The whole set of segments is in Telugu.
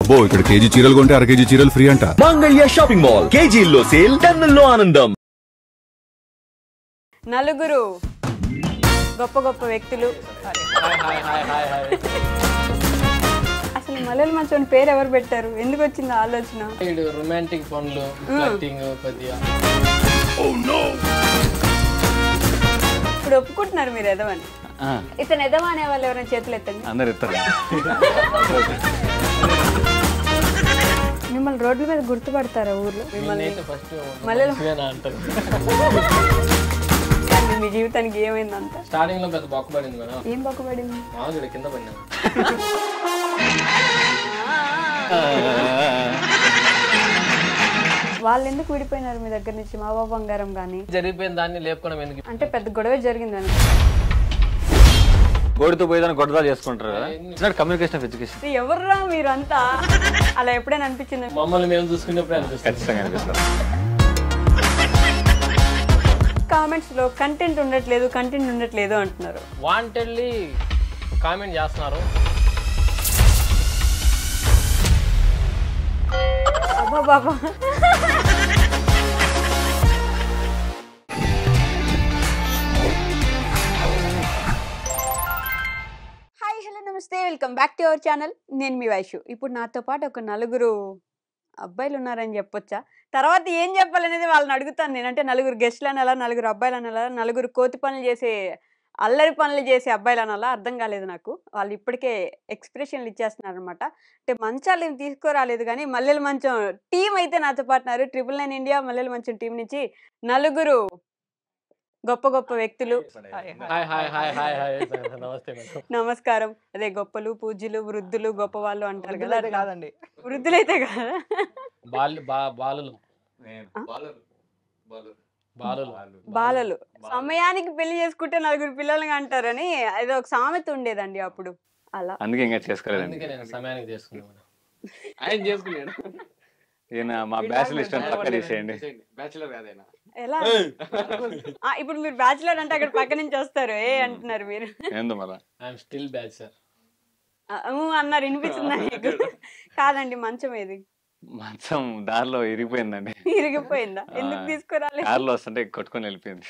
అబ్బో ఇక్కడ కేజీ చీరలు కొంటే అర కేజీ చీరలు ఫ్రీ అంట. మంగళ్య షాపింగ్ మాల్ కేజీల్లో సేల్, టన్నుల్లో ఆనందం. నలుగురు గొప్ప గొప్ప వ్యక్తులు. అసలు మల్లెల మంచం పేరు ఎవరు పెట్టారు? ఎందుకు వచ్చింది ఆలోచన? రొమాంటిక్ పనులు, ఇప్పుడు ఒప్పుకుంటున్నారు మీరు ఎదవని. ఇతను ఎదవ అనే వాళ్ళు ఎవరైనా చేతులు ఎత్తండి. అందరు ఎత్తారు. మిమ్మల్ని రోడ్ల మీద గుర్తుపడతారా ఊర్లో? మిమ్మల్ని అంటారు. మీ జీవితానికి ఏమైందంట? స్టార్టింగ్ లో పెద్ద బొక్క పడింది మేడం. ఏం బొక్క పడింది? మామూలుగా కింద పడినాను. వాళ్ళు ఎందుకు విడిపోయినారు మీ దగ్గర నుంచి? మా బాబు బంగారం గానీ జరిగిపోయిన దాన్ని లేపుకోవడం ఎందుకు? అంటే పెద్ద గొడవ జరిగిందని. గోడితో పోయేదాన్ని గొడవలు చేసుకుంటారు కదా. Communication of education. ఎవర్రా మీరంతా? అలా ఎప్పుడైనా అనిపించింది? మమ్మల్ని మేము చూసుకున్నప్పుడే అనిపిస్తుంది. ఖచ్చితంగా అనిపిస్తారు. కామెంట్స్ లో కంటెంట్ ఉండట్లేదు అంటున్నారు. వాంటెడ్లీ కామెంట్ చేస్తున్నారు. అబ్బా బాబా. హాయ్ హలో నమస్తే, welcome back to our channel. నేను మీ వైషు. ఇప్పుడు నాతో పాటు ఒక నలుగురు అబ్బాయిలు ఉన్నారని చెప్పొచ్చా? తర్వాత ఏం చెప్పాలనేది వాళ్ళని అడుగుతాను నేను. అంటే నలుగురు గెస్ట్లు అనాలా, నలుగురు అబ్బాయిలు అనాలా, నలుగురు కోతి పనులు చేసే అల్లరి పనులు చేసే అబ్బాయిలు అనాలా అర్థం కాలేదు నాకు. వాళ్ళు ఇప్పటికే ఎక్స్ప్రెషన్లు ఇచ్చేస్తున్నారు అనమాట. అంటే మంచాలు ఏం తీసుకురాలేదు కానీ మల్లెల మంచం టీం అయితే నాతో పాటున్నారు. 999 ఇండియా మల్లెల మంచం టీం నుంచి నలుగురు గొప్ప గొప్ప వ్యక్తులు. నమస్కారం. అదే గొప్పలు, పూజ్యులు, వృద్ధులు, గొప్ప వాళ్ళు అంటారు కదా. కాదండి, వృద్ధులైతే కదా, బాలలు. సమయానికి పెళ్లి చేసుకుంటే నలుగురు పిల్లలుగా అంటారని అది ఒక సామెత ఉండేదండి అప్పుడు. అలా అందుకే ఇంకా చేసుకోలేదు. సమయానికి చేసుకున్నాను. ఆయన చేసుకున్నాడు. ఈయన మా బ్యాచులర్ ఇష్టం పక్క తీసేయండి. బ్యాచులర్ కాదైనా. ఎలా ఇప్పుడు మీరు బ్యాచులర్ అంటే అక్కడ పక్క నుంచి వస్తారు ఏ అంటున్నారు మీరు? ఏందో మళ్ళా ఐఎమ్ స్టిల్ బ్యాచులర్ అన్నారు. వినిపిస్తుందా మీకు? కాదండి, మంచం ఏది? మంచం దారిలో ఇరిగిపోయిందండి. ఇరిగిపోయిందా? ఎందుకు తీసుకురాలేదు? కార్లో వస్తుంటే కొట్టుకొని వెళ్ళిపోయింది.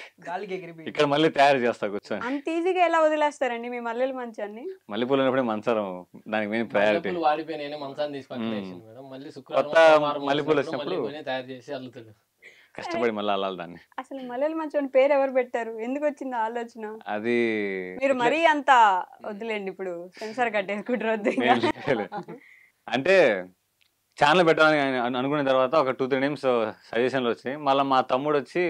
ఇక్కడ మళ్ళీ తయారు చేస్తా కూర్చొని. అంత ఈజీగా ఎలా వదిలేస్తారండి మీ మల్లెల మంచాన్ని? మల్లెపూలు ఉన్నప్పుడే మంచారం దానికి మెయిన్ ప్రయారిటీ. వాడిపోయిన మంచాన్ని తీసి పక్కన వేసాను మేడం. మళ్ళీ కొత్త మల్లెపూలు వచ్చినప్పుడు తయారు చేసి అల్లుతాడు. కష్టపడి మళ్ళీ అల్లాలి దాన్ని. అసలు మల్లెల మంచం పేరు ఎవరు పెట్టారు? ఎందుకు వచ్చింది ఆలోచన? అది మీరు మరీ అంత వద్దులేండి, ఇప్పుడు సెన్సార్ కట్టేసుకుంటారు. అంటే ఛానల్ పెట్టాలని అనుకున్న తర్వాత ఒక 2-3 నేమ్స్ సజెషన్లు వచ్చాయి. మళ్ళీ మా తమ్ముడు వచ్చి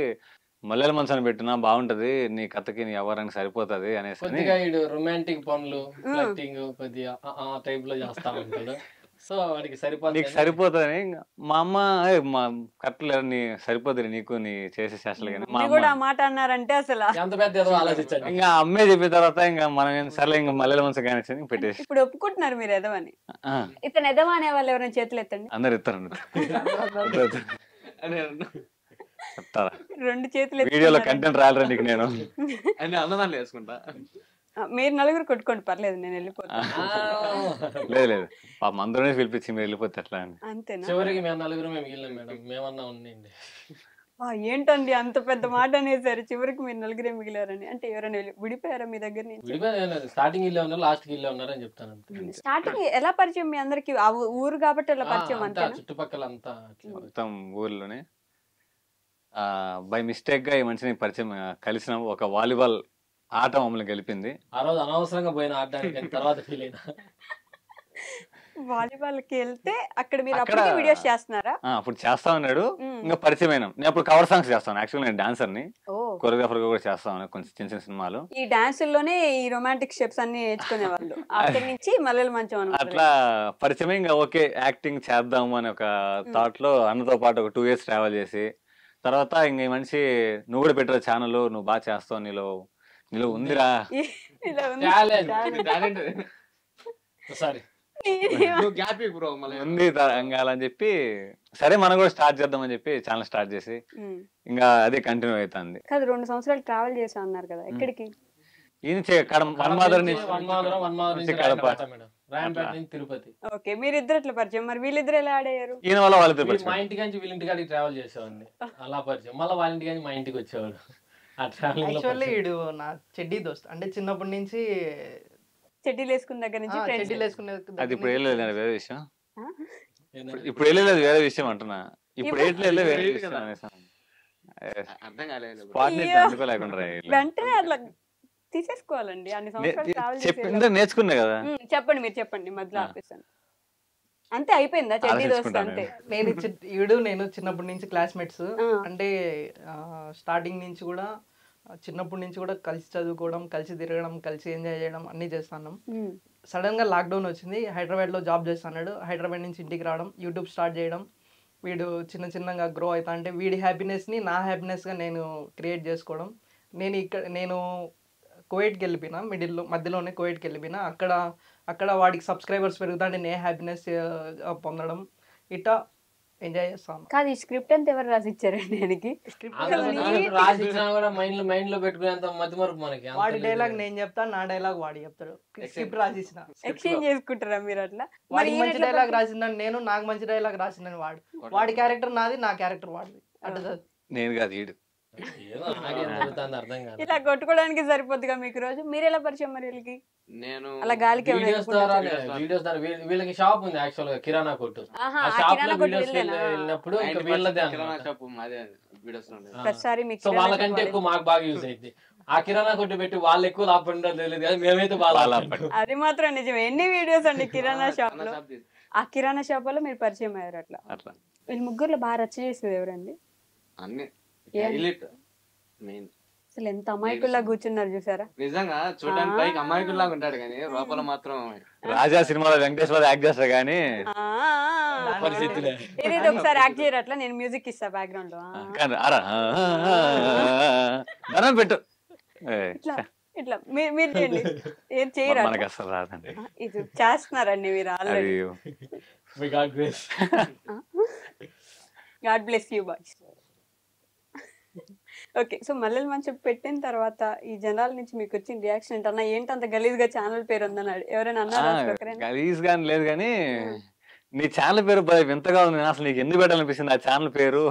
మల్లెల మంచాన్ని పెట్టినా బాగుంటది, నీ కథకి నీ ఎవరానికి సరిపోతుంది అనేసి. కొద్దిగా రొమాంటిక్ పనులు కొద్దిగా ఆ టైప్ లో చేస్తా ఉంటాడు. సో వాడికి సరిపోతుంది. మా అమ్మ మా కట్టలేదు, నీ సరిపోతుంది నీకు, నీ చేసే చేష్టలు. కానీ మా కూడా మాట అన్నారంటే అసలు ఎంత పెద్ద ఆలోచించాను. ఇంకా అమ్మే చెప్పిన తర్వాత ఇంకా మనం సర్లే ఇంకా మల్లెల మంచం కానీ పెట్టేసి. ఇప్పుడు ఒప్పుకుంటున్నారు మీరు ఎదవని. ఇతను ఎదవ అనే వాళ్ళు ఎవరైనా చేతులు ఎత్తండి. అందరు ఎత్తారండి. చెప్తారా? 2 చేతులు వీడియోలో కంటెంట్ రాలరా నీకు? నేను అన్నదాన్ని వేసుకుంటా. మీరు నలుగురు కొట్టుకోండి, పర్లేదు, నేను వెళ్ళిపోతాను. లేదు పాపం అందరూ పిలిపించి మీరు వెళ్ళిపోతే ఎట్లా అండి? అంతేనా? చివరికి మేము నలుగురు మిగిలినాం మేడం. మేమన్నా ఉన్నాయండి. ఏంటండి అంత పెద్ద మాట అనేసారు, చివరికి మీరు నలుగురే మిగిలారని. అంటే ఎవరైనా విడిపోయారా మీ దగ్గర నుంచి? స్టార్టింగ్ ఇల్లే ఉన్నారు, లాస్ట్ ఇల్లే ఉన్నారు అని చెప్తాను. స్టార్టింగ్ ఎలా పరిచయం మీ అందరికి? ఆ ఊరు కాబట్టి ఎలా పరిచయం? అంతా చుట్టుపక్కల అంతా మొత్తం ఊర్లోనే బై మిస్టేక్ గా ఈ మనిషిని పరిచయం కలిసిన ఒక వాలీబాల్ ఆట మమ్మల్ని గెలిపింది. ఆ రోజు అనవసరంగా పోయిన ఆడడానికి తర్వాత ఫీల్ అయినా. వాలీబాల్ కి వెళ్తే అక్కడ మీరు అప్పటికే వీడియోస్ చేస్తున్నారా? అప్పుడు చేస్తా ఉన్నాడు. ఇంకా పరిచయం అయినా. నేను అప్పుడు కవర్ సాంగ్స్ చేస్తాను. యాక్చువల్ నేను డాన్సర్ ని, కొరియోగ్రాఫర్ కూడా చేస్తాను కొంచెం చిన్న సినిమాలు. ఈ డాన్సుల్లోనే ఈ రొమాంటిక్ స్టెప్స్ అన్ని నేర్చుకునే వాళ్ళు. అక్కడి నుంచి మల్లెల మంచం అట్లా పరిచయం. ఇంకా ఓకే యాక్టింగ్ చేద్దాము అని ఒక థాట్ లో అన్నతో పాటు ఒక 2 years ట్రావెల్ చేసి తర్వాత ఇంక ఈ మనిషి నువ్వు కూడా పెట్టరా ఛానల్, నువ్వు బాగా చేస్తావు, నీలో ఉందిరా ఉంది అని చెప్పి, సరే మనం కూడా స్టార్ట్ చేద్దామని చెప్పి ఛానల్ స్టార్ట్ చేసి ఇంకా అదే కంటిన్యూ అవుతుంది. 2 సంవత్సరాలు ట్రావెల్ చేసా అన్నారు కదా, ఎక్కడికి? ఈయన కడప రాయనపేట నుంచి తిరుపతి. ఓకే, మీరిద్దరు ఎట్లా పరిచయం? మరి వీళ్ళిద్దరు ఎలా ఆడారు? ఈయన వల్ల వాళ్ళిద్దరు మా పరిచయం. ఇంటి నుంచి వీళ్ళ ఇంటికాడికి ట్రావెల్ చేసేవాడిని, అలా పరిచయం. మళ్ళీ వాళ్ళ ఇంటికి మా ఇంటికి వచ్చేవాడు. ఆ ట్రావెలింగ్ లో యాక్చువల్లీ పరిచయం. వీడు నా చెడ్డీ దోస్త్, అంటే చిన్నప్పటి నుంచి చెడ్డీలు వేసుకున్న దగ్గర నుంచి ఫ్రెండ్స్. చెడ్డీలు వేసుకునే అది ఇప్పుడు వెళ్ళలేదు వేరే విషయం. ఏంటంటే ఇప్పుడు వెళ్ళలేదు వేరే విషయం అంటున్నా. ఇప్పుడు వేయట్లేదు వేరే ఇప్పుడు విషయం కదా. అనేసి. అర్థం కాలేదు స్పాట్ అయ్యో. అందుకోలేకుండా వెంటనే అట్లా తీసేసుకోవాలండి, అన్ని సంవత్సరాలు ట్రావెల్ చెప్పిందే నేర్చుకున్నా కదా. చెప్పండి, మీరు చెప్పండి, మధ్యలో ఆపేస్తాను. అంతే అయిపోయిందా చెడ్డీ దోస్త్? ఆలోచించుకుంటాను అంతే. నేను చిన్నప్పటి నుంచి క్లాస్మేట్స్. ఆ. అంటే స్టార్టింగ్ నుంచి కూడా చిన్నప్పటి నుంచి కూడా కలిసి చదువుకోవడం, కలిసి తిరగడం, కలిసి ఎంజాయ్ చేయడం అన్నీ చేస్తున్నాం. ఉమ్. సడన్ గా లాక్డౌన్ వచ్చింది, హైదరాబాద్ లో జాబ్ చేస్తున్నాడు. హైదరాబాద్ నుంచి ఇంటికి రావడం, యూట్యూబ్ స్టార్ట్ చేయడం, వీడు చిన్న చిన్నగా గ్రో అవుతా అంటే వీడి హ్యాపీనెస్ ని నా హ్యాపీనెస్ గా నేను క్రియేట్ చేసుకోవడం. నేను కువైట్కి వెళ్ళిపోయినా, మధ్యలోనే కువైట్కి వెళ్ళిపోయినా. అక్కడ వాడికి సబ్స్క్రైబర్స్ పెరుగుతా అంటే నేను హ్యాపీనెస్ పొందడం, ఇట్లా ఎంజాయ్ చేస్తాను. కాదు, ఈ స్క్రిప్ట్ అంతా ఎవరు రాసిచ్చారండి ఆయనకి? రాసిచ్చినా కూడా మైండ్ లో పెట్టుకునేంత మతి మరుపు మనకి. అంత వాడి లేదు. డైలాగ్ నేను చెప్తాను, నా డైలాగ్ వాడు చెప్తాడు. స్క్రిప్ట్ రాసిచ్చిన ఎక్స్చేంజ్ చేసుకుంటారా మీరు అట్లా? మరి వాడికి ఈయన మంచి ఎట్లా డైలాగ్ రాసిందని నేను, నాకు మంచి డైలాగ్ రాసిందని వాడి క్యారెక్టర్ నాది, నా క్యారెక్టర్ వాడిది. అట్లా నేను కాదు ఈడు. ఏదో నాకేం జరుగుతుందో అర్థం కాదు. ఇలా కొట్టుకోవడానికి సరిపోద్దిగా మీకు రోజు? మీరు ఎలా పరిచయం మరి వీళ్ళకి? నేను అలా గాలికి ఏమైనా వీడియోస్ ద్వారా వీళ్ళకి షాప్ ఉంది యాక్చువల్ గా, కిరాణా కొట్టు. ఆహా, ఆ ఆ షాప్ కిరాణా లో కొట్టు వీడియోస్ వీళ్ళేనా? వెళ్ళినప్పుడు ఇంకా వీళ్ళదే కిరాణా అన్నమాట. షాప్ మాదే వీడియోస్ లో ఉండేది. ప్రతిసారి మీకు సో కిరాణా వాళ్ళకంటే షాప్ ఎక్కువ మాకు బాగా యూజ్ అయింది. ఆ కిరాణా కొట్టు పెట్టి వాళ్ళు ఎక్కువ లాభపడిందో తెలియదు కానీ మేమైతే బాగా వాళ్ళ లాభపడ్డాం. అది మాత్రం నిజం. ఎన్ని వీడియోస్ అండి కిరాణా షాప్ లో? షాప్ తీసి- ఆ కిరాణా షాప్ వల్ల మీరు పరిచయం అయ్యారు అట్లా. అట్లా వీళ్ళు ముగ్గురులో బాగా రచ్చ చేసేది ఎవరండి? అన్ని ఏం? Highlight main. అసలు ఎంత అమాయకుల్లా కూర్చున్నారు చూసారా? నిజంగా చూడడానికి పైకి అమాయకుల్లాగా ఉంటాడు కానీ లోపల మాత్రం రాజా సినిమాలో వెంకటేశ్వర యాక్ట్ చేస్తా గానీ ఆ, పరిస్థితులే. ఏదైతే ఒకసారి యాక్ట్ చేయరు అట్లా, నేను మ్యూజిక్ ఇస్తా బ్యాక్గ్రౌండ్ లో. కానీ అరా ధనం పెట్టు. ఏయ్, ఇట్లా ఇట్లా మీరు చేయండి. ఏం చేయరా? మనకి అసలు రాదండి ఇది చేస్తున్నారండి మీరు అది. Already. We got grace. God bless you boys. Okay, so మల్లెల మంచం పెట్టిన తర్వాత ఈ జనాల నుంచి మీకు వచ్చిన రియాక్షన్ ఏంటన్నా? ఏంటంత గలీజ్ గా ఛానల్ పేరు ఉందన్నాడు ఎవరైనా అన్నారా? అసలు ఒకరైనా? గలీజ్ గాని లేదు కానీ నీ ఛానల్ పేరు వింతగా ఉంది, అసలు నీకు ఎందుకు పెట్టాలనిపిస్తుంది ఆ ఛానల్ పేరు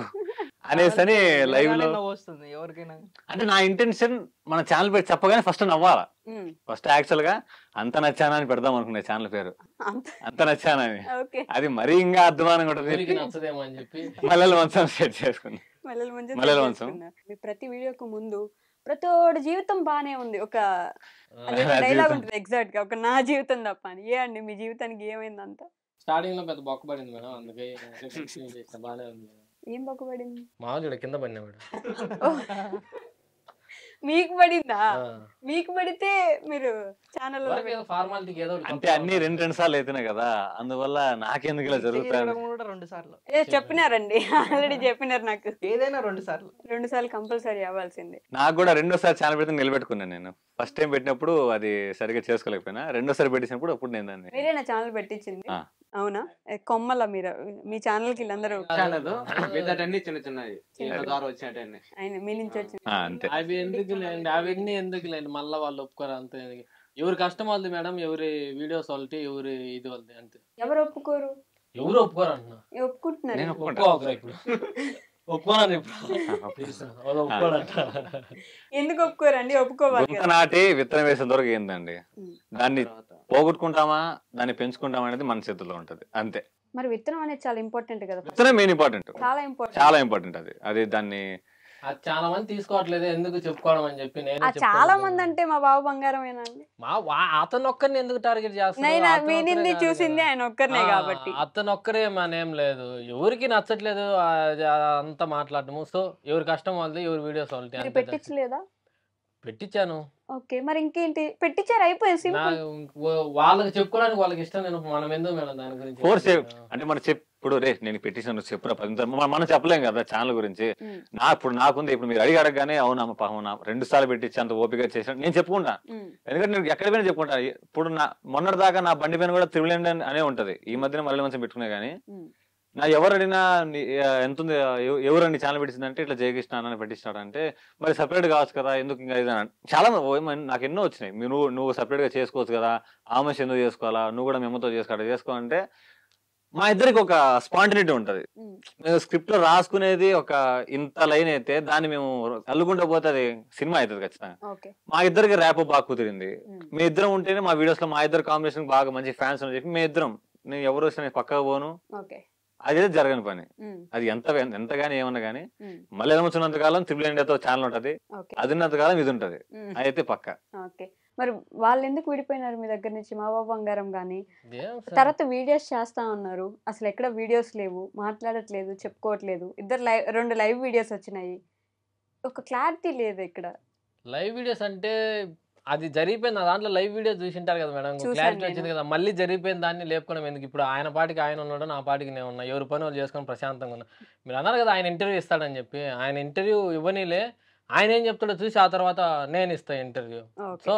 అనేసి అని లైవ్ లో. నవ్వు వస్తుంది ఎవరికైనా. అంటే నా ఇంటెన్షన్ మన ఛానల్ పేరు చెప్పగానే ఫస్ట్ నవ్వాలా. ఉమ్, ఫస్ట్ యాక్చువల్ గా అంత నచ్చానా అని పెడదాం అనుకునే ఛానల్ పేరు, అంత అంత నచ్చానని. ఓకే. అది మరీ ఇంకా అద్భుతంగా ఊరికి ఉంటుంది. నచ్చదేమో అని చెప్పి మల్లెల మంచం సెట్ చేసుకుంది. మల్లెల మంచం మల్లెల set మంచం. చేసుకున్నారు. మీ ప్రతి వీడియోకు ముందు ప్రతోడి జీవితం బానే ఉంది, ఒక నా డైలాగ్ జీవితం. ఉంటుంది ఎగ్జాక్ట్ గా, ఒక నా జీవితం తప్ప అని. ఏ అండి మీ జీవితానికి ఏమైంది అంత? స్టార్టింగ్ లో పెద్ద బొక్క పడింది మేడం, అందుకే బాగానే ఉంది. ఏం బొక్కబడింది? మామూలు కింద పడినా మేడం. మీకు పడిందా? మీకు పడితే మీరు ఛానల్ ఫార్మాలిటీకి ఏదో ఒకటి అంటే అన్ని రెండు సార్లు అయితేనే కదా, అందువల్ల నాకెందుకు ఇలా జరుగుతాయి. చేయడం కూడా 2 సార్లు, చెప్పినారండి, ఆల్రెడీ చెప్పినారు నాకు. ఏదైనా 2 సార్లు. 2 సార్లు కంపల్సరీ అవ్వాల్సిందే. నాకు కూడా రెండోసారి ఛానల్ పెడితే నిలబెట్టుకున్నాను నేను. ఫస్ట్ టైం పెట్టినప్పుడు అది సరిగ్గా చేసుకోలేకపోయినా, రెండోసారి పెట్టినప్పుడు అప్పుడు నేను దాన్ని. మీరే నా ఛానల్ పెట్టించింది? ఆ. అవునా? కొమ్మల మీరు మీ ఛానల్ కి వీళ్ళందరూ ఛానల్ మిగతాటన్ని చిన్న చిన్నవి ద్వారా వచ్చినట్టన్ని. ఆయన మీ నుంచి వచ్చింది. అంతే. అవి ఎందుకులేండి, అవన్నీ ఎందుకులేండి, మళ్ళీ వాళ్ళు ఒప్పుకోరు అంతే. ఎవరి కష్టం వాళ్ళది మేడం, ఎవరి వీడియోస్ వాళ్ళది, ఎవరి ఇది వాళ్ళది అంతే. ఎవరు ఒప్పుకోరు? ఎవరు ఒప్పుకోరు అంటున్నా. ఒప్పుకుంటున్నారు. నేను ఒప్పుకోవాలి ఇప్పుడు, ఒప్పుకోనని ఇప్పుడు ఒప్పుకోడంట. ఎందుకు ఒప్పుకోరండి? ఒప్పుకోవాలి గుంత కదా. నాటి విత్తనం వేసే దొరకు ఏందండి, దాన్ని పోగొట్టుకుంటామా దాన్ని పెంచుకుంటామా అనేది మన చేతుల్లో ఉంటది అంతే. మరి విత్తనం అనేది చాలా ఇంపార్టెంట్ కదా. విత్తనం మెయిన్ ఇంపార్టెంట్, చాలా ఇంపార్టెంట్, చాలా ఇంపార్టెంట్. అది దాన్ని అది చాలా మంది తీసుకోవట్లేదు, ఎందుకు చెప్పుకోవడం అని చెప్పి నేను చాలా మంది అంటే మా బాబు బంగారమేనండి. అతను ఒక్కరిని ఎందుకు టార్గెట్ నేను వినింది చూసింది ఆయన ఒక్కరినే కాబట్టి. అతను ఒక్కరే మనేం లేదు, ఎవరికి నచ్చట్లేదు అంతా మాట్లాడము. సో ఎవరి కష్టం వాళ్ళది, ఎవరి వీడియోస్ మీరు వాళ్ళది. పెట్టించలేదా? పెట్టించాను. ఓకే, మరి ఇంకేంటి? పెట్టించారు, అయిపోయింది, సింపుల్. వాళ్ళకి చెప్పుకోవడానికి వాళ్ళకి ఇష్టం, నేను మనం ఎందుకు మేడం దాని గురించి ఫోర్స్ అంటే మనం ఇప్పుడు రే నేను పెట్టేసాను చెప్పురా 10 మనం చెప్పలేం కదా ఛానల్ గురించి. ఇప్పుడు నాకుంది, ఇప్పుడు మీరు అడగగానే అవునా పాపం 2 సార్లు పెట్టించి అంత ఓపిక చేసిన నేను చెప్పుకుంటా. ఎందుకంటే నేను ఎక్కడ పోయినా చెప్పుకుంటా. ఇప్పుడు మొన్నటి దాకా నా బండి పైన కూడా త్రిబుల్ అనే ఉంటది. ఈ మధ్యన మల్లెల మంచం పెట్టుకునే కానీ నా ఎవరు అడిగినా ఎంత ఉంది ఎవరండి ఛానల్ పెట్టిందంటే ఇట్లా జయకృష్ణ అని పెట్టిస్తాడు అంటే మరి సపరేట్ కావచ్చు కదా ఎందుకు ఇంకా ఇది చాలా నాకు ఎన్నో వచ్చినాయి నువ్వు సపరేట్ గా చేసుకోవచ్చు కదా ఆమె ఎందుకు చేసుకోవాలా నువ్వు కూడా మేమతో చేసుకోవాలంటే మా ఇద్దరికి ఒక స్పాంటినిటీ ఉంటది మేము స్క్రిప్ట్ లో రాసుకునేది ఒక ఇంత లైన్ అయితే దాన్ని మేము అల్లుకుంటూ పోతే అది సినిమా అవుతుంది ఖచ్చితంగా మా ఇద్దరికి ర్యాప్ బాగా కుదిరింది మీ ఇద్దరం ఉంటేనే మా వీడియోస్ లో మా ఇద్దరు కాంబినేషన్ బాగా మంచి ఫ్యాన్స్ అని చెప్పి మీ ఇద్దరం నేను ఎవరు వచ్చినా పక్కకు పోను అదే జరగని పని అది ఎంత గానీ ఏమన్నా గానీ మళ్ళీ ఏమొచ్చినంత కాలం త్రిబుల్ ఇండియాతో ఛానల్ ఉంటది అది ఉన్నంత కాలం ఇది ఉంటది అయితే పక్క మరి వాళ్ళు ఎందుకు విడిపోయినారు మీ దగ్గర నుంచి మా బాబు బంగారం గానీ తర్వాత వీడియోస్ చేస్తా ఉన్నారు అసలు ఎక్కడ వీడియోస్ లేవు మాట్లాడట్లేదు చెప్పుకోవట్లేదు ఇద్దరు 2 లైవ్ వీడియోస్ వచ్చినాయి ఒక క్లారిటీ లేదు ఇక్కడ లైవ్ వీడియోస్ అంటే అది జరిగిపోయింది దాంట్లో లైవ్ వీడియో చూసింటారు కదా మేడం క్లారిటీ వచ్చింది కదా మళ్ళీ జరిగిపోయిన దాన్ని లేపుకోవడం ఎందుకు ఇప్పుడు ఆయన పాటికి ఆయన ఉన్నాడు నా పాటికి నేను ఉన్నా ఎవరి పని వాళ్ళు చేసుకొని ప్రశాంతంగా ఉన్నా మీరు అన్నారు కదా ఆయన ఇంటర్వ్యూ ఇస్తాడని చెప్పి ఆయన ఇంటర్వ్యూ ఇవ్వనీలే ఆయన ఏం చెప్తాడో చూసి ఆ తర్వాత నేను ఇస్తాను ఇంటర్వ్యూ సో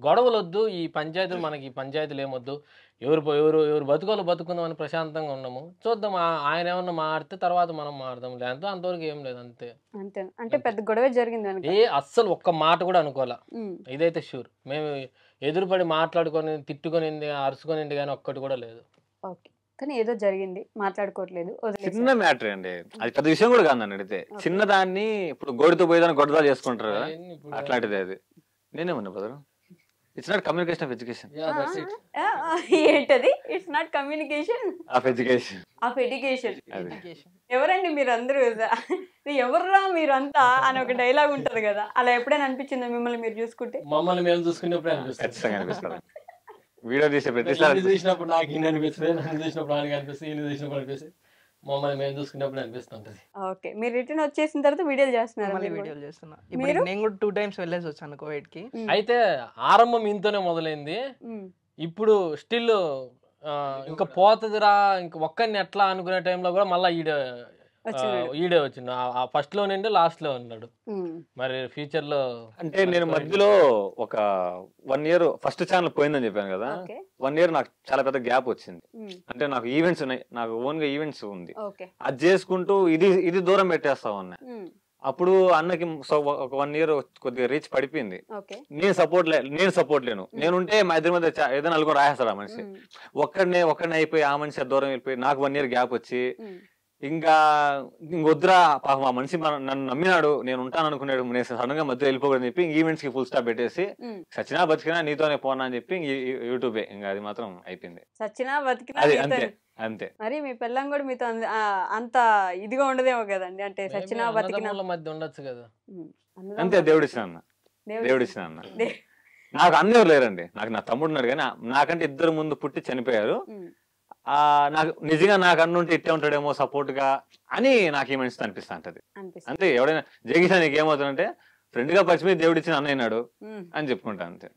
గొడవలు వద్దు ఈ పంచాయతీలు మనకి ఈ పంచాయతీలు ఏమొద్దు ఎవరు బతుకోలు బతుకుందాం అని ప్రశాంతంగా ఉన్నాము చూద్దాం ఆయన ఏమన్నా మాడితే తర్వాత మనం మాడదాం లేదంటే అంతవరకు ఏం లేదు అంతే అంటే పెద్ద గొడవ జరిగింది అస్సలు ఒక్క మాట కూడా అనుకోవాలా ఇదైతే షూర్ మేము ఎదురుపడి మాట్లాడుకొని తిట్టుకునింది అరుచుకునింది కానీ ఒక్కటి కూడా లేదు కానీ ఏదో జరిగింది మాట్లాడుకోవట్లేదు చిన్న మ్యాటర్ అండి అది పెద్ద విషయం కూడా కాదు నన్ను అడిగితే చిన్నదాన్ని ఇప్పుడు గోడితో పోయేదాన్ని గొడవ చేసుకుంటారు అట్లాంటిది అది నేనేమన్నా brother it's not communication of education ఏంటది it's not communication of education ఎవరండి మీరందరూ ఎవర్రా మీరంతా అని ఒక డైలాగ్ ఉంటది కదా అలా ఎప్పుడైనా అనిపించిందా మిమ్మల్ని మీరు చూసుకుంటే మమ్మల్ని మేము చూసుకునేప్పుడు ఖచ్చితంగా అనిపిస్తుంది వీడియో తీసే ప్రతిసారి చూసినప్పుడు నాకు ఈయన అనిపిస్తుంది నన్ను చూసినప్పుడు ఆయనకి అనిపిస్తుంది ఈయన చూసినప్పుడు అనిపిస్తుంది మమ్మల్ని మేము చూసుకున్నప్పుడు అనిపిస్తుంటది ఓకే మీరు రిటర్న్ వచ్చేసిన తర్వాత వీడియోలు చేస్తున్నారు మళ్ళీ వీడియోలు చేస్తున్నా ఇప్పుడు నేను కూడా 2 times వెళ్ళేసి వచ్చాను కోవిడ్ కి అయితే ఆరంభం ఇంతనే మొదలైంది ఇప్పుడు స్టిల్ ఇంకా పోతుందిరా ఇంకా ఒక్కరిని ఎట్లా అనుకునే టైంలో కూడా మళ్ళీ ఈడే వచ్చిండు ఫస్ట్ లో నుండి లాస్ట్ లో ఉన్నాడు మరి ఫ్యూచర్ లో అంటే నేను మధ్యలో ఒక 1 year ఫస్ట్ ఛానల్ పోయిందని చెప్పాను కదా 1 year నాకు చాలా పెద్ద గ్యాప్ వచ్చింది అంటే నాకు ఈవెంట్స్ ఉన్నాయి నాకు ఓన్ గా ఈవెంట్స్ ఉంది అది చేసుకుంటూ ఇది దూరం పెట్టేస్తా ఉన్నా అప్పుడు అన్నకి ఒక 1 year కొద్దిగా రీచ్ పడిపోయింది నేను సపోర్ట్ లేను నేనుంటే మా ఇద్దరి మధ్య ఏదైనా నలుగురు రాయేస్తాడు ఆ మనిషి ఒక్కడినే అయిపోయి ఆ మనిషి దూరం వెళ్ళిపోయి నాకు 1 year గ్యాప్ వచ్చి ఇంకా ఇంకొద్దురా పాపం ఆ మనిషి నన్ను నమ్మినాడు నేను ఉంటాను అనుకున్నాడు నేను సడన్ గా మధ్య వెళ్ళిపోకూడదని చెప్పి ఈవెంట్స్ కి ఫుల్ స్టాప్ పెట్టేసి సచినా బతికినా నీతోనే పోనా అని చెప్పి యూట్యూబే ఇంకా అది మాత్రం అయిపోయింది సచినా బతికినా అంతే మరి మీ పిల్లం కూడా మీతో అంత ఇదిగా ఉండదేమో కదండి అంటే సచినా బతికినా మధ్య ఉండొచ్చు కదా అంతే దేవుడిచ్చిన అన్న నాకు అన్నెవరు లేరండి నాకు నా తమ్ముడు ఉన్నాడు కానీ నాకంటే 2 ముందు పుట్టి చనిపోయారు నాకు నిజంగా నాకు అన్నుంటే ఇట్టే ఉంటాడేమో సపోర్ట్ గా అని నాకు ఈ మనిషి అనిపిస్తా ఉంటది అంతే ఎవడైనా జగిసా నీకు ఏమవుతుందంటే ఫ్రెండ్ గా పరిచయం దేవుడిచ్చిన అన్నయ్యనాడు అని చెప్పుకుంటా అంతే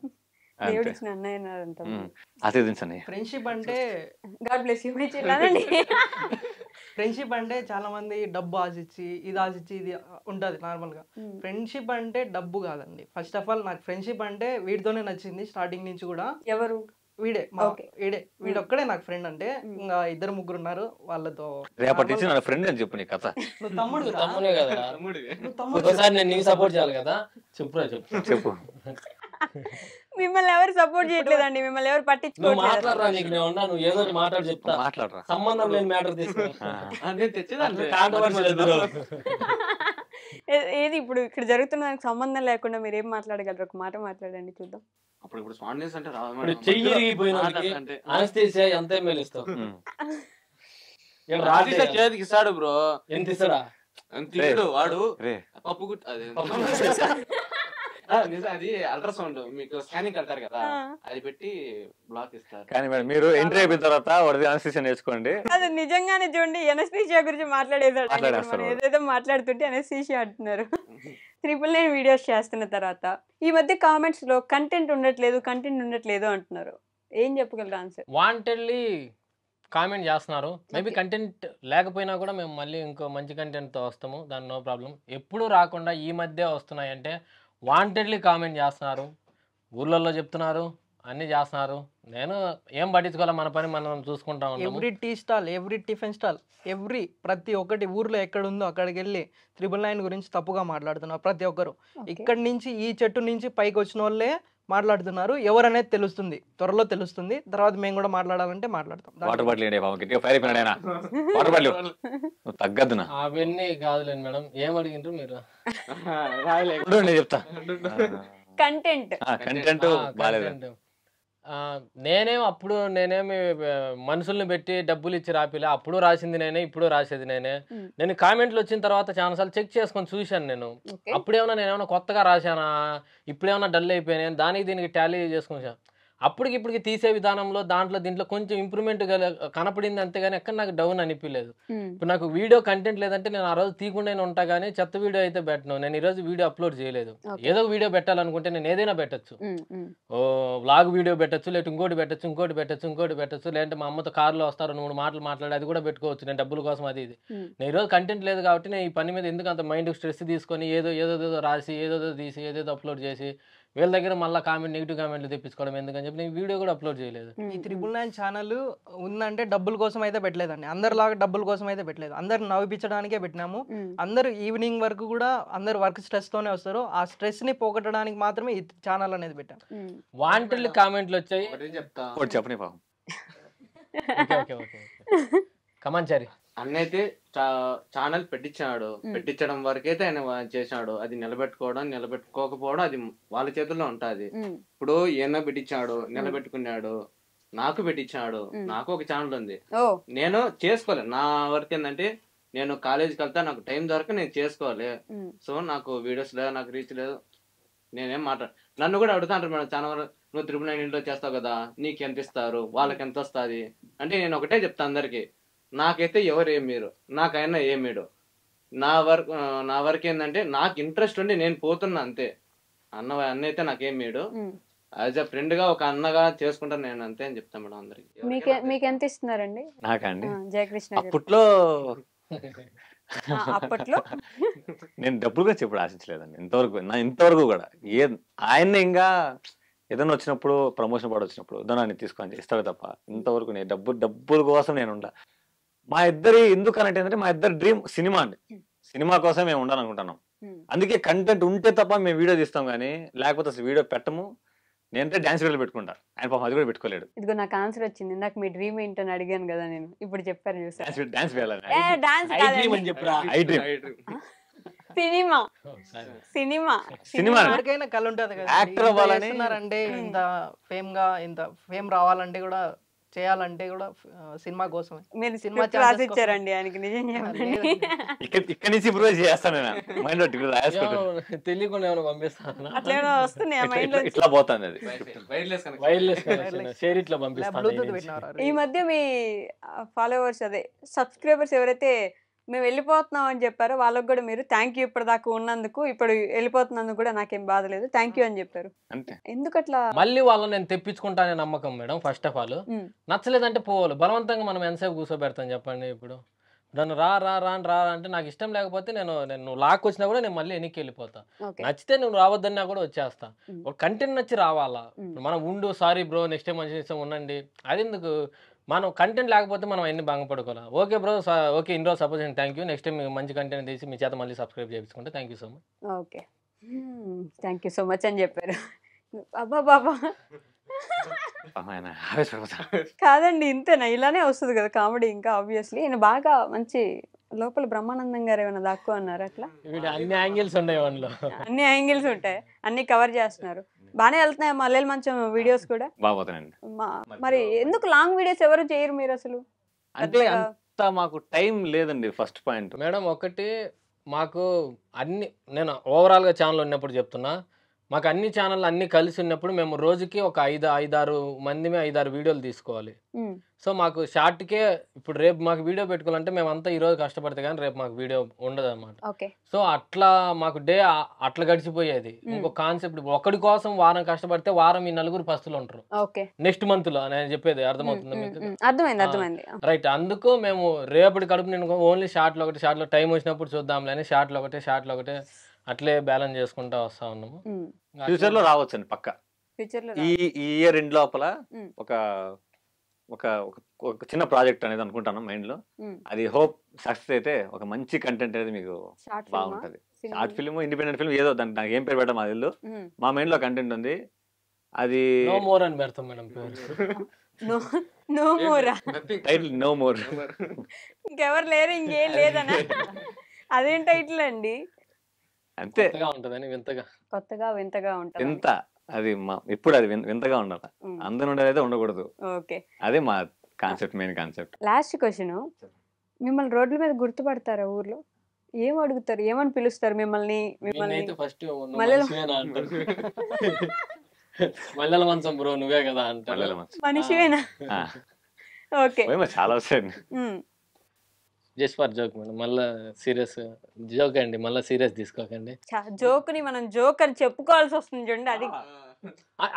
ఆశీర్వదించండి ఫ్రెండ్షిప్ అంటే ఫ్రెండ్షిప్ అంటే చాలా మంది డబ్బు ఆశించి ఇది ఉంటది నార్మల్ గా ఫ్రెండ్షిప్ అంటే డబ్బు కాదండి ఫస్ట్ ఆఫ్ ఆల్ నాకు ఫ్రెండ్షిప్ అంటే వీడితోనే నచ్చింది స్టార్టింగ్ నుంచి కూడా ఎవరు వీడొక్కడే నాకు ఫ్రెండ్ అంటే ఇంకా 2-3 ఉన్నారు వాళ్ళతో రేపటి నుంచి నా ఫ్రెండ్ అని చెప్పు నీ కథ తమ్ముడే కదా ఒకసారి నేను నీకు సపోర్ట్ చేయాలి కదా చెప్పు మిమ్మల్ని ఎవరు సపోర్ట్ చేయట్లేదండి మిమ్మల్ని ఎవరు పట్టించుకోవట్లేదు మాట్లాడరా నీకు నేను ఉన్నా నువ్వు ఏదో మాట్లాడి చెప్తా మాట్లాడరా సంబంధం లేని మ్యాటర్ ఏది ఇప్పుడు ఇక్కడ జరుగుతున్న దానికి సంబంధం లేకుండా మీరు ఏం మాట్లాడగలరు ఒక మాట మాట్లాడండి చూద్దాం ఇప్పుడు స్పాండినస్ అంటే చెయ్యి ఇరిగిపోయినోడికి అనస్థీసియా ఎంత మేలుస్తావు చేతికి ఇస్తాడు బ్రో ఎంత ఇస్తాడా అంత వాడు పప్పు అది అల్ట్రాసౌండ్ మీకు స్కానింగ్ కడతారు కదా అది పెట్టి బ్లాక్ ఇస్తారు కానీ మేడం మీరు ఎంట్రీ అయిపోయిన తర్వాత వాడి అనస్థీసియా నేర్చుకోండి అది నిజంగానే చూడండి అనస్థీసియా గురించి మాట్లాడేదాడు ఏదేదో మాట్లాడుతుంటే అనస్థీసియా అంటున్నారు 999 వీడియోస్ చేస్తున్న తర్వాత ఈ మధ్య కామెంట్స్ లో కంటెంట్ ఉండట్లేదు అంటున్నారు ఏం చెప్పగలరు ఆన్సర్ వాంటెడ్లీ కామెంట్ చేస్తున్నారు మేబీ కంటెంట్ లేకపోయినా కూడా మేము మళ్ళీ ఇంకో మంచి కంటెంట్ తో వస్తాము దాని నో ప్రాబ్లం ఎప్పుడు రాకుండా ఈ మధ్య వస్తున్నాయంటే వాంటెడ్లీ కామెంట్ చేస్తున్నారు ఊర్లలో చెప్తున్నారు అన్ని చేస్తున్నారు. నేను ఏం పట్టించుకోవాలి, మన పని మనం చూసుకుంటా ఉన్నాము. Every tea stall, every tiffin stall, ప్రతి ఒక్కటి ఊర్లో ఎక్కడ ఉందో అక్కడికి వెళ్ళి 999 గురించి తప్పుగా మాట్లాడుతున్నారు ప్రతి ఒక్కరు. ఇక్కడి నుంచి ఈ చెట్టు నుంచి పైకి వచ్చిన వాళ్ళే మాట్లాడుతున్నారు. ఎవరనేది తెలుస్తుంది, త్వరలో తెలుస్తుంది. తర్వాత మేము కూడా మాట్లాడాలంటే మాట్లాడతాం. వాటర్ బాటిల్ ఏంటి బాబు, గట్టిగా ఫైర్ అయిపోయినాడైనా వాటర్ బాటిల్ నువ్వు తగ్గద్దునా. అవన్నీ కాదులేండి మేడం, ఏం అడిగిండ్రు మీరు? ఉండు, నేను చెప్తా. కంటెంట్ కంటెంట్ బాగాలేదు. కంటెంట్ నేనేమి మనుషుల్ని పెట్టి డబ్బులు ఇచ్చి రాపిలే. అప్పుడు రాసింది నేనే, ఇప్పుడు రాసేది నేనే. నేను కామెంట్లు వచ్చిన తర్వాత చాలాసార్లు చెక్ చేసుకొని చూశాను. నేను అప్పుడేమన్నా నేనేమన్నా కొత్తగా రాశానా, ఇప్పుడేమన్నా డల్ అయిపోయాను, దానికి దీనికి టాలీ చేసుకుని అప్పటికిప్పటికి తీసే విధానంలో దీంట్లో కొంచెం ఇంప్రూవ్మెంట్ కనపడింది, అంతేగాని ఎక్కడ నాకు డౌన్ అనిపించలేదు. ఇప్పుడు నాకు వీడియో కంటెంట్ లేదంటే నేను ఆ రోజు తీయకుండానే ఉంటా, కానీ చెత్త వీడియో అయితే పెట్టను. నేను ఈ రోజు వీడియో అప్లోడ్ చేయలేదు. ఏదో వీడియో పెట్టాలనుకుంటే నేను ఏదైనా పెట్టచ్చు. ఓ వ్లాగ్ వీడియో పెట్టచ్చు, లేకపోతే ఇంకోటి పెట్టచ్చు, లేదంటే మా అమ్మతో కారులో వస్తారు 2-3 మాటలు మాట్లాడి అది కూడా పెట్టుకోవచ్చు. నేను డబ్బుల కోసం అది ఇది. నేను ఈరోజు కంటెంట్ లేదు కాబట్టి నేను ఈ పని మీద ఎందుకు అంత మైండ్ స్ట్రెస్ తీసుకొని ఏదో రాసి ఏదో తీసి ఏదేదో అప్లోడ్ చేసి వీళ్ళ దగ్గర మళ్ళీ నెగిటివ్ కామెంట్లు తెప్పించుకోవడం ఎందుకని చెప్పి నేను వీడియో కూడా అప్లోడ్ చేయలేదు. ఈ 999 ఛానల్ ఉందంటే డబ్బుల కోసం అయితే పెట్టలేదండి. అందరిలాగా డబ్బుల కోసం అయితే పెట్టలేదు. అందరు నవ్విపించడానికే పెట్టినాము. అందరు ఈవినింగ్ వరకు కూడా అందరు వర్క్ స్ట్రెస్ తోనే వస్తారు. ఆ స్ట్రెస్ ని పోగొట్టడానికి మాత్రమే ఈ ఛానల్ అనేది పెట్టాం. వాంటెడ్ కామెంట్లు వచ్చాయి. చెప్తా చెప్పని పాపం. కమాంచారి అన్నైతే ఛానల్ పెట్టించడం వరకైతే ఆయన చేశాడు. అది నిలబెట్టుకోకపోవడం అది వాళ్ళ చేతుల్లో ఉంటది. ఇప్పుడు ఏమో పెట్టించాడు, నిలబెట్టుకున్నాడు, నాకు పెట్టించాడు. నాకు ఒక ఛానల్ ఉంది, నేను చేసుకోలేదు. నా వరకు ఏంటంటే నేను కాలేజీకి వెళ్తా, నాకు టైం దొరక నేను చేసుకోవాలి. సో నాకు వీడియోస్ లేదు, నాకు రీచ్ లేదు. నేనేం నన్ను కూడా అడుగుతాంటారు మేడం చాలా వరకు, నువ్వు 999 ఇంట్లో చేస్తావు కదా, నీకు ఎంత ఇస్తారు, వాళ్ళకి ఎంత వస్తుంది అంటే నేను ఒకటే చెప్తా అందరికి, నాకైతే ఎవరు ఏం మీరు, నాకైనా ఏమీడు. నా వర్క్ ఏంటంటే నాకు ఇంట్రెస్ట్ ఉండి నేను పోతున్నా అంతే. అన్న అయితే నాకేం మీడు, యాజ్ అ ఫ్రెండ్ గా ఒక అన్నగా చేసుకుంటాను నేను అంతే అని చెప్తాను మేడం అందరికి. మీకు ఎంత ఇస్తున్నారండి? నాకండి జయకృష్ణ అప్పట్లో అప్పట్లో నేను డబ్బులు కూడా చెప్పుడు ఆశించలేదండి ఇంతవరకు కూడా. ఆయన్ని ఇంకా ఏదైనా వచ్చినప్పుడు ప్రమోషన్ పడి వచ్చినప్పుడు దాన్ని తీసుకొని ఇస్తాడు తప్ప ఇంతవరకు నేను డబ్బుల కోసం నేను ఉండా. మా ఇద్దరి ఎందుకనంటే ఏంటంటే మా ఇద్దరు డ్రీమ్ సినిమా అండి. సినిమా కోసం మేము ఉండాలనుకుంటున్నాం. అందుకే కంటెంట్ ఉంటే తప్ప మేము వీడియో తీస్తాం, కానీ లేకపోతే అసలు వీడియో పెట్టము. నేనంటే డాన్స్ వీడియోలు పెట్టుకుంటా, ఆయన పాపం అది కూడా పెట్టుకోలేడు. ఇదిగో నాకు ఆన్సర్ వచ్చింది. ఇందాక మీ డ్రీమ్ ఏంటని అడిగాను కదా నేను, ఇప్పుడు చెప్పారు చూసారు. డాన్స్ వేయాలని సినిమా ఎవరికైనా కళ ఉంటది కదా, యాక్టర్ అవ్వాలని. అంటే ఇంత ఫేమ్ రావాలంటే కూడా చేయాలంటే కూడా సినిమా కోసమే. మీరు సినిమా రాసిచ్చారండి ఆయనకి, నిజం చెప్పండి. ఇక్కడ నుంచి ఇంప్రూవ్ చేస్తాను మైండ్ తెలియకుండా ఏమైనా పంపిస్తాను, అట్లా వస్తున్నాయి ఆ మైండ్ లో. ఇట్లా పోతుంది అది వైర్లెస్ షేర్ ఇట్లా పంపిస్తాను. ఈ మధ్య మీ ఫాలోవర్స్ అదే సబ్స్క్రైబర్స్ ఎవరైతే మేము వెళ్ళిపోతున్నాం అని చెప్పారో వాళ్ళకి కూడా మీరు థ్యాంక్ యూ, ఇప్పటిదాకా ఉన్నందుకు, ఇప్పుడు వెళ్ళిపోతున్నందుకు కూడా నాకేం బాధ లేదు, థ్యాంక్ యూ అని చెప్పారు. ఎందుకట్లా? మళ్ళీ వాళ్ళని నేను తెప్పించుకుంటానే నమ్మకం మేడం. ఫస్ట్ ఆఫ్ ఆల్ నచ్చలేదంటే పోవాలి. బలవంతంగా మనం ఎంతసేపు కూర్చోబెడతాం చెప్పండి. ఇప్పుడు నన్ను రా అంటే నాకు ఇష్టం లేకపోతే నేను లాక్ వచ్చినా కూడా నేను మళ్ళీ వెనక్కి వెళ్ళిపోతా. నచ్చితే నువ్వు రావద్దన్నా కూడా వచ్చేస్తా. కంటెంట్ నచ్చి రావాలా. మనం ఉండు, సారీ బ్రో నెక్స్ట్ టైం మంచి ఇష్టం ఉండండి, అది ఎందుకు? మనం కంటెంట్ లేకపోతే మనం ఎన్ని బాగుపడుకోవాలి. ఓకే బ్రో, ఓకే ఇన్ రోజు suppose thank you, next time మీకు మంచి కంటెంట్ తీసి మీ చేత మళ్ళీ సబ్స్క్రైబ్ చేయించుకుంటే thank you so much. Okay thank you so much అని చెప్పారు. అబ్బా బాబా కాదండి, ఇంతేనా? ఇలానే వస్తుంది కదా కామెడీ. ఇంకా ఆబ్వియస్లీ ఈయన బాగా మంచి లోపల బ్రహ్మానందం గారు ఏమైనా దాక్కు అన్నారు అట్లా. అన్ని యాంగిల్స్ ఉన్నాయి వాళ్ళలో, అన్ని యాంగిల్స్ ఉంటాయి, అన్ని కవర్ చేస్తున్నారు. బానే వెళ్తున్నాయి మల్లెలు మంచం వీడియోస్ కూడా బాగుపోతాయండి. మరి ఎందుకు లాంగ్ వీడియోస్ ఎవరు చేయరు మీరు అసలు? అంటే అంత మాకు టైం లేదండి ఫస్ట్ పాయింట్ మేడం. ఒకటి మాకు అన్ని, నేను ఓవరాల్గా ఛానల్ ఉన్నప్పుడు చెప్తున్నా, మాకు అన్ని ఛానల్ అన్ని కలిసి ఉన్నప్పుడు మేము రోజుకి ఒక 5-6 మందిమే 5-6 వీడియోలు తీసుకోవాలి. సో మాకు షార్ట్కే ఇప్పుడు రేపు మాకు వీడియో పెట్టుకోవాలంటే మేమంతా ఈ రోజు కష్టపడితే కానీ రేపు మాకు వీడియో ఉండదు అనమాట. సో అట్లా మాకు డే అట్లా గడిచిపోయేది. ఇంకో కాన్సెప్ట్, ఒకటి కోసం వారం కష్టపడితే వారం ఈ 4 పస్తులు ఉంటారు నెక్స్ట్ మంత్ లో. నేను చెప్పేది అర్థమవుతుంది మీకు? అర్థమైంది. రైట్. అందుకు మేము రేపటి కడుపు నేను ఓన్లీ షార్ట్లో ఒకటి, షార్ట్లో టైం వచ్చినప్పుడు చూద్దాంలే అని షార్ట్లో ఒకటే అట్లే బ్యాలెన్స్ చేసుకుంటా వస్తా ఉన్నాము. ఫ్యూచర్ లో రావచ్చండి పక్క. ఫ్యూచర్ లో ఈ ఇయర్ ఎండ్ లోపల మ్మ్. ఒక ఒక ఒక ఒక చిన్న ప్రాజెక్ట్ అనేది అనుకుంటాను మైండ్ లో. మ్మ్. అది హోప్ సక్సెస్ అయితే ఒక మంచి కంటెంట్ అనేది మీకు షార్ట్ బాగుంటది. షార్ట్ ఫిల్మ్, ఇండిపెండెంట్ ఫిల్మ్ ఏదో దానికి ఏం పేరు పెట్టడం అది ఇల్లు. మా మైండ్ లో కంటెంట్ ఉంది. అది నో మోర్ అని పెడతాం మేడం పేరు. నో మోరా టైటిల్ నో మోర్. ఇంకెవరు లేరు, ఇంకేం లేదనా? అదేం టైటిల్ అండి? అంతే, కొత్తగా ఉంటదని వింతగా. కొత్తగా వింతగా ఉంటుంది. వింత. అది ఎప్పుడు అది వింతగా ఉండాలి, అందరూ ఉండేదైతే ఉండకూడదు. ఓకే, అదే మా concept, main concept. Last question, మిమ్మల్ని రోడ్ల మీద గుర్తుపడతారా ఊర్లో? ఏం అడుగుతారు, ఏమని పిలుస్తారు మిమ్మల్ని? ఫస్ట్ మల్లెల- మల్లెల మంచం బ్రో నువ్వే కదా అంటారు. మనిషివేనా? ఓకే, చాలా వస్తాయి. జస్ట్ ఫర్ జోక్ మేడం, మళ్ళీ సీరియస్ జోక్ అండి, మళ్ళీ సీరియస్ తీసుకోకండి. జోక్ ని మనం జోక్ అని చెప్పుకోవాల్సి వస్తుంది చూడండి, అది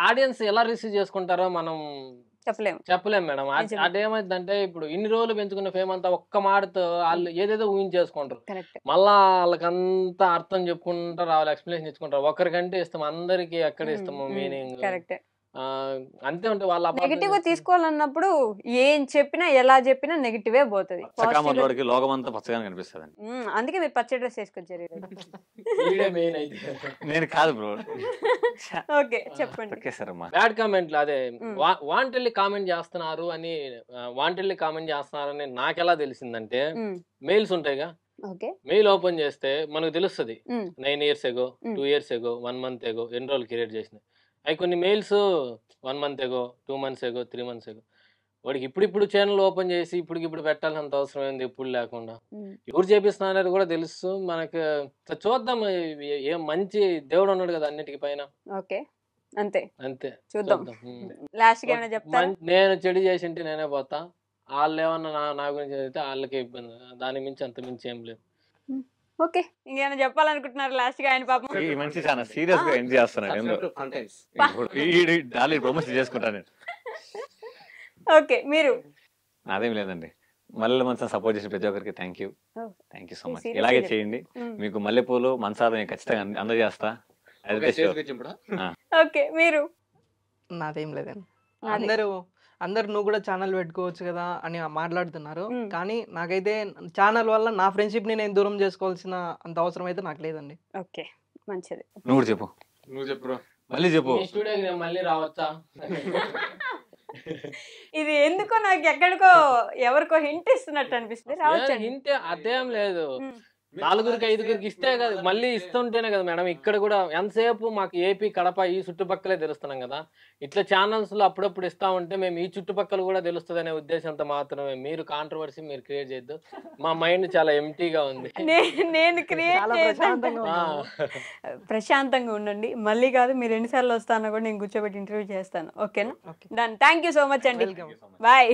ఆడియన్స్ ఎలా రిసీవ్ చేసుకుంటారో మనం చెప్పలేము మేడం. అదేమైందంటే ఇప్పుడు ఇన్ని రోజులు పెంచుకున్న ఫేమ్ అంతా ఒక్క మాటతో వాళ్ళు ఏదేదో ఊహించేసుకుంటారు. మళ్ళా వాళ్ళకంతా అర్థం చెప్పుకుంటారు, వాళ్ళు ఎక్స్ప్లెనేషన్ ఇచ్చుకుంటారు. ఒకరికంటే ఇస్తాం, అందరికి ఎక్కడ ఇస్తాము మీనింగ్. అంతే ఉంటే వాళ్ళ నెగిటివ్ గా తీసుకోవాలన్నప్పుడు ఏం చెప్పినా ఎలా చెప్పినా నెగిటివే పోతుంది. లోకమంతా పచ్చగా కనిపిస్తుంది. అందుకే మీరు పచ్చ డ్రెస్ వేసుకొచ్చారు. నేను కాదు బ్రో. ఓకే చెప్పండి. బ్యాడ్ కామెంట్లు అదే వాంటెల్లి కామెంట్ చేస్తున్నారు అని, వాంటెల్లి కామెంట్ చేస్తున్నారని నాకెలా తెలిసిందంటే, మెయిల్స్ ఉంటాయిగా, మెయిల్ ఓపెన్ చేస్తే మనకు తెలుస్తుంది 9 years ago, 2 years ago, 1 month ago ఎన్ని రోజులు క్రియేట్ చేసినాయి. అవి కొన్ని mails 1 month ago, 2 months ago, 3 months ago. వాడికి ఇప్పుడు ఛానల్ ఓపెన్ చేసి ఇప్పుడు పెట్టాల్సినంత అవసరం ఏంది, ఇప్పుడు లేకుండా ఎవరు చేపిస్తున్నారు కూడా తెలుసు మనకు. చూద్దాం, ఏం మంచి దేవుడు ఉన్నాడు కదా అన్నిటికి పైన. ఓకే, అంతే అంతే చూద్దాం. లాస్ట్ కి ఏమైనా చెప్తారా? నేను చెడు చేసింటే నేనే పోతా, వాళ్ళు ఏమన్నా నా గురించి చదివితే వాళ్ళకి ఇబ్బంది, దాని మించి అంత మించి ఏం లేదు. ఓకే, ఇంకేమైనా చెప్పాలనుకుంటున్నారు లాస్ట్ గా? ఆయన పాపం ఈ మనిషి చాలా సీరియస్ గా ఎంజాయ్ చేస్తున్నాడు. ప్రమోషన్ చేసుకుంటాను. ఓకే, మీరు? నాదేం లేదండి, మల్లెల మంచం సపోర్ట్ చేసిన ప్రతి ఒక్కరికి థ్యాంక్ యూ సో మచ్. ఇలాగే చేయండి, మీకు మల్లెపూలు మనసాదం ఖచ్చితంగా అందజేస్తా. ఓకే, మీరు? నాదేం లేదండి. అందరు నువ్వు కూడా ఛానల్ పెట్టుకోవచ్చు కదా అని మాట్లాడుతున్నారు, కానీ నాకైతే ఛానల్ వల్ల నా ఫ్రెండ్షిప్ ని నేను దూరం చేసుకోవాల్సిన అంత అవసరం అయితే నాకు లేదండి. ఓకే, మంచిది. నువ్వు చెప్పు. నువ్వు చెప్పు, మళ్ళీ చెప్పు. స్టూడియోకి నేను మళ్ళీ రావచ్చా? ఇది ఎందుకో నాకు ఎక్కడికో ఎవరికో హింట్ ఇస్తున్నట్టు అనిపిస్తుంది. రావచ్చు. హింట్ అదేం లేదు, 4గురికి 5గురికి ఇస్తే కదా, మళ్ళీ ఇస్తుంటేనే కదా మేడం. ఇక్కడ కూడా ఎంతసేపు మాకు ఏపీ, కడప ఈ చుట్టుపక్కలే తెలుస్తున్నాం కదా. ఇట్లా ఛానల్స్ లో అప్పుడప్పుడు ఇస్తా ఉంటే మేము ఈ చుట్టుపక్కల కూడా తెలుస్తుంది అనే ఉద్దేశంతో మాత్రమే. మీరు కాంట్రవర్సీ మీరు క్రియేట్ చేయొద్దు, మా మైండ్ చాలా ఎంటీగా ఉంది. నేను క్రియేట్ ప్రశాంతంగా ఉండండి. మళ్ళీ కాదు, మీరు ఎన్నిసార్లు వస్తానో కూడా నేను కూర్చోబెట్టి ఇంటర్వ్యూ చేస్తాను. ఓకేనా? Done. Thank you so much అండి. బాయ్.